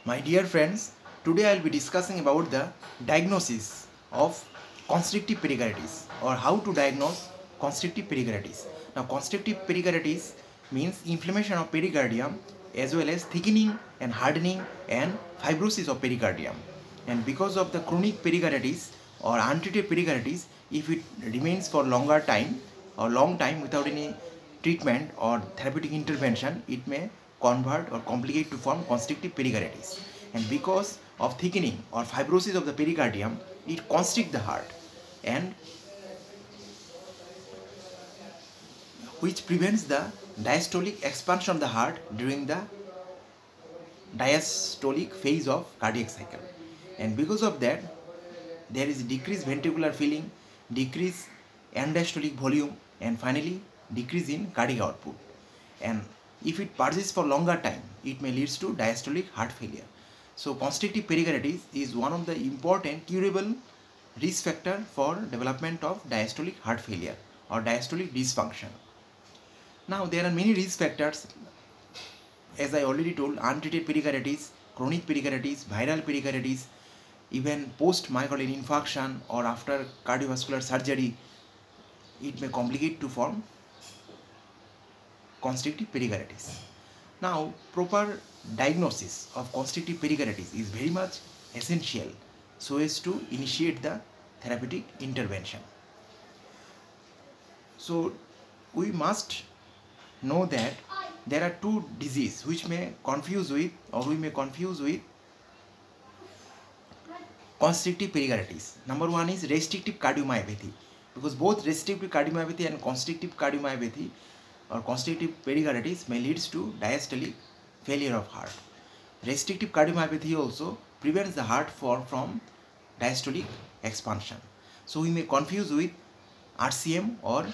My dear friends, today I will be discussing about the diagnosis of constrictive pericarditis or how to diagnose constrictive pericarditis. Now, constrictive pericarditis means inflammation of pericardium as well as thickening and hardening and fibrosis of pericardium. And because of the chronic pericarditis or untreated pericarditis, if it remains for longer time or long time without any treatment or therapeutic intervention, it may convert or complicate to form constrictive pericarditis. And because of thickening or fibrosis of the pericardium, it constricts the heart, and which prevents the diastolic expansion of the heart during the diastolic phase of cardiac cycle. And because of that, there is decreased ventricular filling, decreased end-diastolic volume, and finally decrease in cardiac output. And if it persists for longer time, it may lead to diastolic heart failure. So constrictive pericarditis is one of the important curable risk factor for development of diastolic heart failure or diastolic dysfunction. Now there are many risk factors, as I already told: untreated pericarditis, chronic pericarditis, viral pericarditis, even post myocardial infarction or after cardiovascular surgery, it may complicate to form constrictive pericarditis. Now, proper diagnosis of constrictive pericarditis is very much essential so as to initiate the therapeutic intervention. So, we must know that there are two diseases which may confuse with, or we may confuse with, constrictive pericarditis. Number one is restrictive cardiomyopathy, because both restrictive cardiomyopathy and constrictive cardiomyopathy or constrictive pericarditis may lead to diastolic failure of heart. Restrictive cardiomyopathy also prevents the heart from diastolic expansion. So we may confuse with RCM or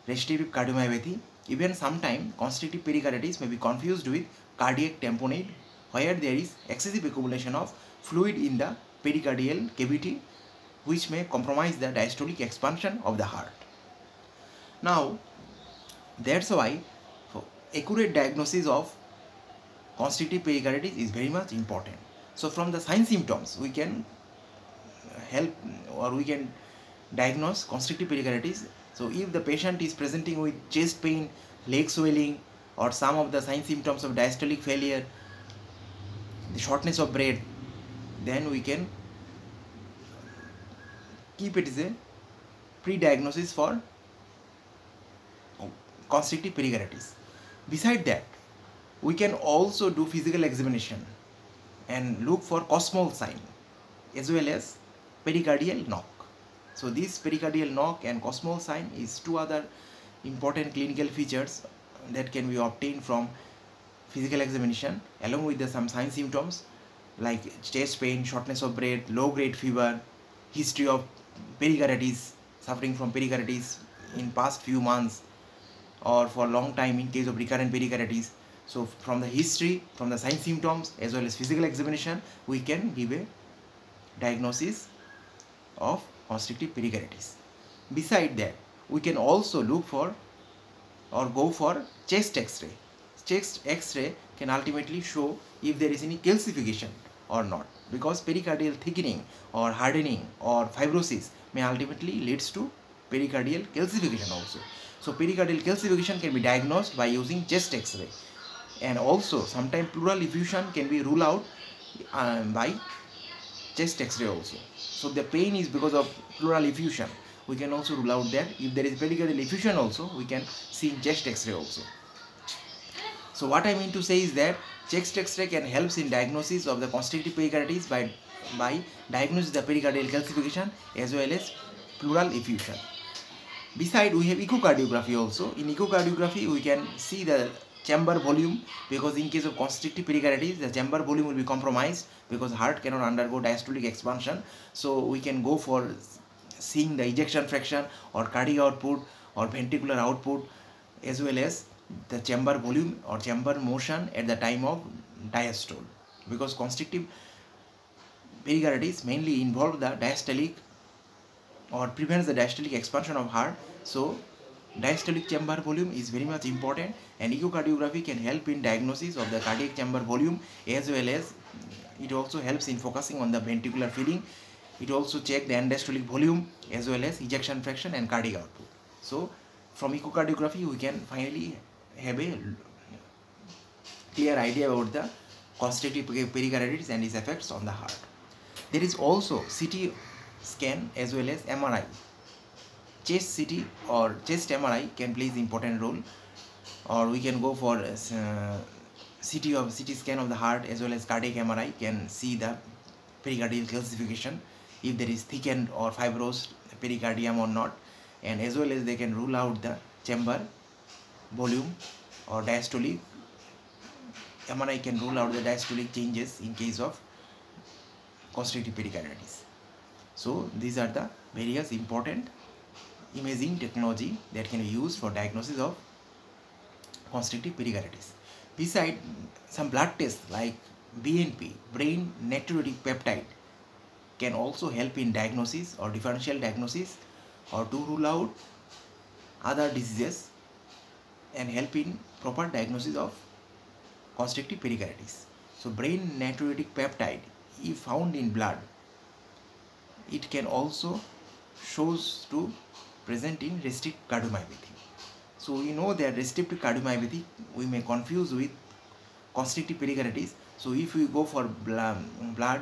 restrictive cardiomyopathy. Even sometimes constrictive pericarditis may be confused with cardiac tamponade, where there is excessive accumulation of fluid in the pericardial cavity, which may compromise the diastolic expansion of the heart. Now, that's why accurate diagnosis of constrictive pericarditis is very much important. So from the sign symptoms, we can help or we can diagnose constrictive pericarditis. So if the patient is presenting with chest pain, leg swelling, or some of the sign symptoms of diastolic failure, the shortness of breath, then we can keep it as a pre-diagnosis for constrictive pericarditis. Beside that, we can also do physical examination and look for Kussmaul sign as well as pericardial knock. So this pericardial knock and Kussmaul sign is two other important clinical features that can be obtained from physical examination, along with some sign symptoms like chest pain, shortness of breath, low grade fever, history of pericarditis, suffering from pericarditis in past few months or for a long time in case of recurrent pericarditis. So from the history, from the sign symptoms as well as physical examination, we can give a diagnosis of constrictive pericarditis. Beside that, we can also look for or go for chest X-ray. Chest X-ray can ultimately show if there is any calcification or not, because pericardial thickening or hardening or fibrosis may ultimately leads to pericardial calcification also. So pericardial calcification can be diagnosed by using chest X-ray, and also sometimes pleural effusion can be ruled out by chest X-ray also. So the pain is because of pleural effusion. We can also rule out that. If there is pericardial effusion also, we can see in chest X-ray also. So what I mean to say is that chest X-ray can help in diagnosis of the constrictive pericarditis by diagnosing the pericardial calcification as well as pleural effusion. Besides, we have echocardiography also. In echocardiography, we can see the chamber volume, because in case of constrictive pericarditis, the chamber volume will be compromised because heart cannot undergo diastolic expansion. So we can go for seeing the ejection fraction or cardiac output or ventricular output, as well as the chamber volume or chamber motion at the time of diastole, because constrictive pericarditis mainly involve the diastolic or prevents the diastolic expansion of heart. So Diastolic chamber volume is very much important, and echocardiography can help in diagnosis of the cardiac chamber volume, as well as it also helps in focusing on the ventricular filling. It also checks the end-diastolic volume as well as ejection fraction and cardiac output. So from echocardiography we can finally have a clear idea about the constrictive pericarditis and its effects on the heart. There is also CT scan as well as MRI. Chest CT or chest MRI can play an important role, or we can go for CT scan of the heart as well as cardiac MRI can see the pericardial calcification, if there is thickened or fibrous pericardium or not, and as well as they can rule out the chamber volume or diastolic. MRI can rule out the diastolic changes in case of constrictive pericarditis. So these are the various important imaging technology that can be used for diagnosis of constrictive pericarditis. Beside some blood tests like BNP, brain natriuretic peptide, can also help in diagnosis or differential diagnosis, or to rule out other diseases and help in proper diagnosis of constrictive pericarditis. So brain natriuretic peptide, if found in blood, it can also shows to present in restrictive cardiomyopathy. So we know that restrictive cardiomyopathy we may confuse with constrictive pericarditis. So if we go for blood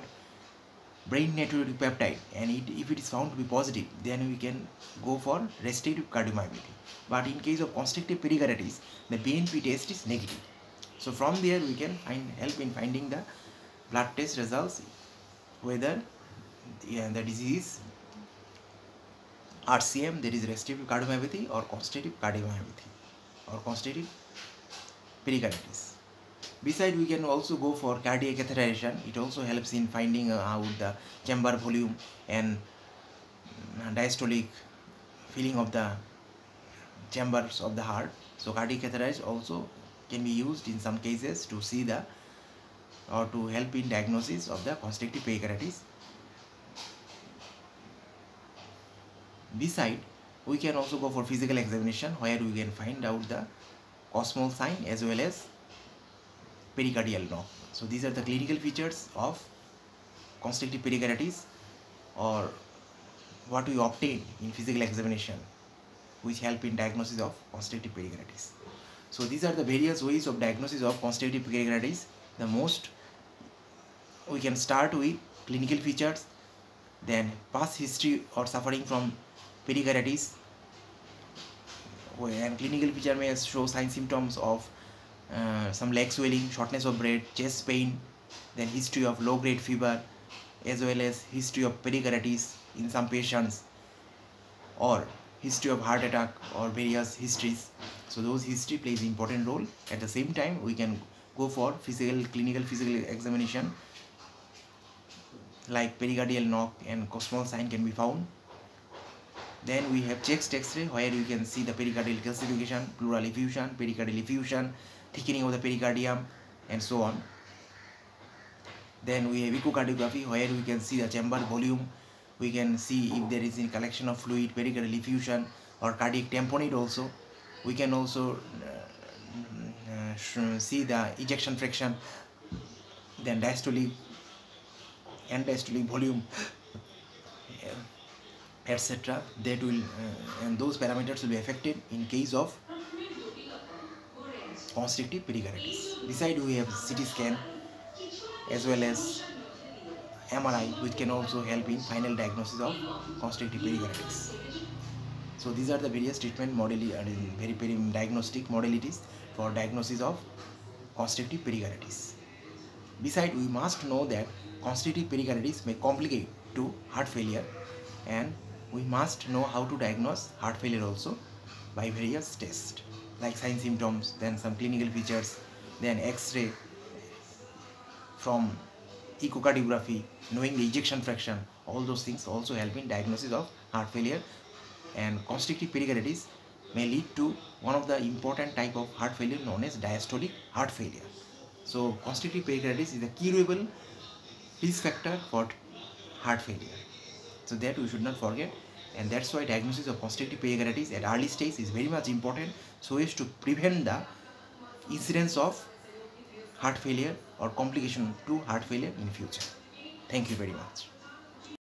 brain natriuretic peptide and if it is found to be positive, then we can go for restrictive cardiomyopathy. But in case of constrictive pericarditis, the BNP test is negative. So from there we can help in finding the blood test results whether the disease RCM, that is restrictive cardiomyopathy, or constrictive cardiomyopathy or constrictive pericarditis. Besides, we can also go for cardiac catheterization. It also helps in finding out the chamber volume and diastolic filling of the chambers of the heart. So cardiac catheterization also can be used in some cases to see the or to help in diagnosis of the constrictive pericarditis. Beside, we can also go for physical examination where we can find out the Kussmaul sign as well as pericardial knock. So these are the clinical features of constrictive pericarditis, or what we obtain in physical examination, which help in diagnosis of constrictive pericarditis. So these are the various ways of diagnosis of constrictive pericarditis. The most we can start with clinical features, then past history or suffering from pericarditis, and clinical feature may show sign symptoms of some leg swelling, shortness of breath, chest pain, then history of low grade fever, as well as history of pericarditis in some patients, or history of heart attack, or various histories. So those history plays important role. At the same time, we can go for clinical physical examination like pericardial knock and Kussmaul sign can be found. Then we have chest X-ray where you can see the pericardial calcification, pleural effusion, pericardial effusion, thickening of the pericardium, and so on. Then we have echocardiography where we can see the chamber volume. We can see if there is any collection of fluid, pericardial effusion, or cardiac tamponade also. We can also see the ejection fraction, then diastolic and diastolic volume, etc. That will and those parameters will be affected in case of constrictive pericarditis. Besides, we have CT scan as well as MRI, which can also help in final diagnosis of constrictive pericarditis. So these are the various treatment modalities, very diagnostic modalities for diagnosis of constrictive pericarditis. Besides, we must know that constrictive pericarditis may complicate to heart failure, and we must know how to diagnose heart failure also by various tests like sign symptoms, then some clinical features, then X-ray, from echocardiography, knowing the ejection fraction. All those things also help in diagnosis of heart failure. And constrictive pericarditis may lead to one of the important type of heart failure known as diastolic heart failure. So constrictive pericarditis is a curable risk factor for heart failure, so that we should not forget. and that's why diagnosis of constrictive pericarditis at early stage is very much important, so as to prevent the incidence of heart failure or complication to heart failure in future. Thank you very much.